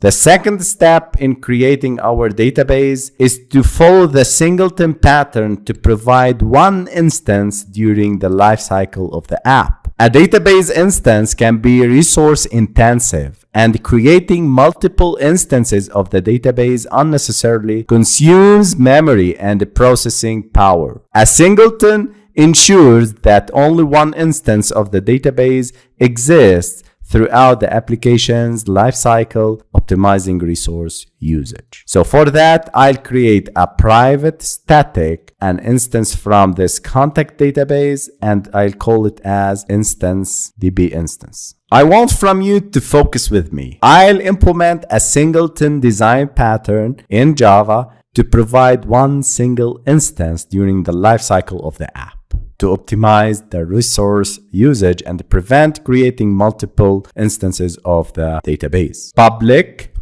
The second step in creating our database is to follow the Singleton pattern to provide one instance during the lifecycle of the app. A database instance can be resource intensive, and creating multiple instances of the database unnecessarily consumes memory and processing power. A singleton ensures that only one instance of the database exists throughout the application's lifecycle, optimizing resource usage. So for that, I'll create a private static, an instance from this contact database, and I'll call it as instance db instance. I want from you to focus with me. I'll implement a Singleton Design Pattern in Java to provide one single instance during the lifecycle of the app, to optimize the resource usage and prevent creating multiple instances of the database. Public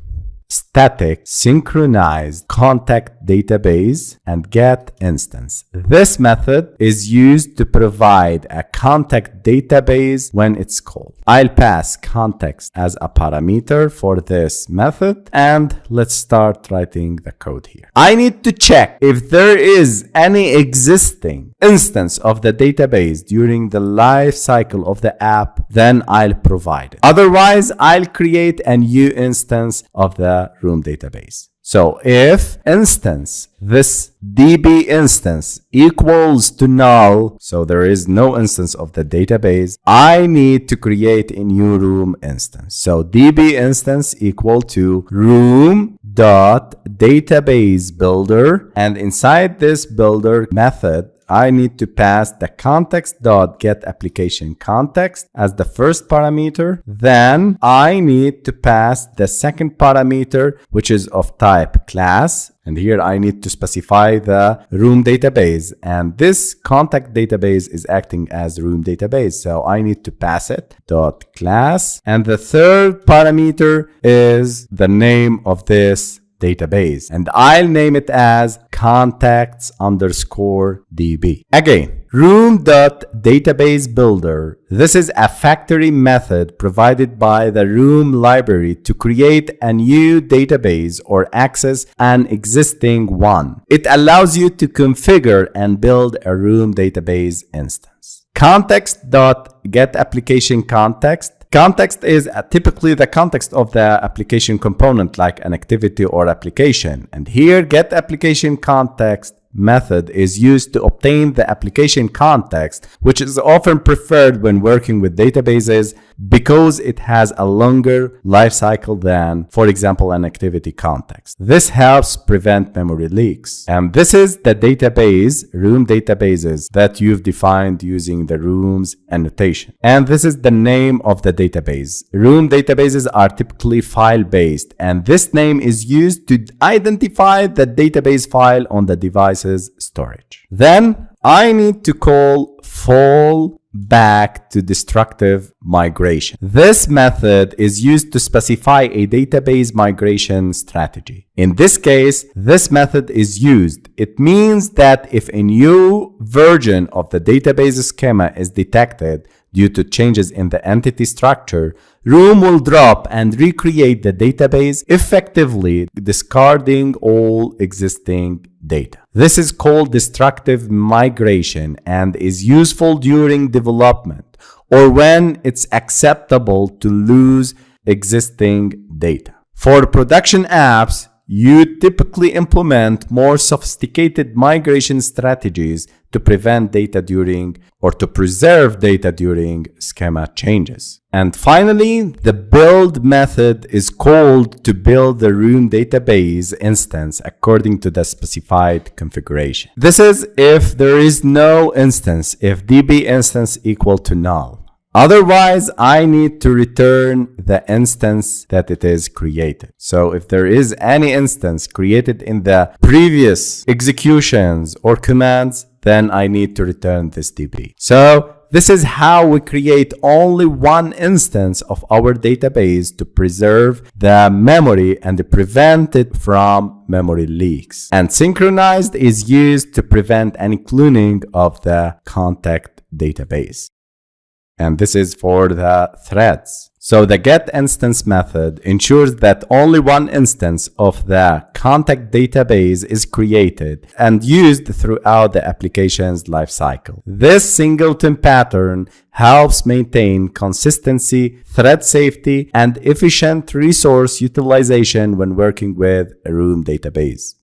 static synchronized contact database and get instance. This method is used to provide a contact database when it's called. I'll pass context as a parameter for this method, and let's start writing the code here. I need to check if there is any existing instance of the database during the life cycle of the app, then I'll provide it. Otherwise, I'll create a new instance of the room database. So if instance, this db instance equals to null, so there is no instance of the database, I need to create a new room instance. So db instance equal to room dot database builder, and inside this builder method, I need to pass the context.getApplicationContext as the first parameter. Then I need to pass the second parameter, which is of type class. And here I need to specify the room database. And this contact database is acting as room database. So I need to pass it dot class. And the third parameter is the name of this database, and I'll name it as contacts_db. Again, room.databaseBuilder. This is a factory method provided by the room library to create a new database or access an existing one. It allows you to configure and build a room database instance. Context.getApplicationContext. Context is typically the context of the application component, like an activity or application. And here, getApplicationContext method is used to obtain the application context, which is often preferred when working with databases because it has a longer lifecycle than, for example, an activity context. This helps prevent memory leaks. And this is the database, room databases, that you've defined using the rooms annotation. And this is the name of the database. Room databases are typically file-based, and this name is used to identify the database file on the device's storage. Then I need to call fall back to destructive migration. This method is used to specify a database migration strategy. In this case, this method is used. It means that if a new version of the database schema is detected due to changes in the entity structure, Room will drop and recreate the database, effectively discarding all existing data. This is called destructive migration and is useful during development or when it's acceptable to lose existing data. For production apps, you typically implement more sophisticated migration strategies to prevent data during or to preserve data during schema changes. And finally, the build method is called to build the room database instance according to the specified configuration. This is if there is no instance, if db instance equal to null. Otherwise, I need to return the instance that it is created. So if there is any instance created in the previous executions or commands, then I need to return this db. So this is how we create only one instance of our database to preserve the memory and prevent it from memory leaks. And synchronized is used to prevent any cloning of the contact database. And this is for the threads. So the getInstance method ensures that only one instance of the contact database is created and used throughout the application's lifecycle. This singleton pattern helps maintain consistency, thread safety, and efficient resource utilization when working with a Room database.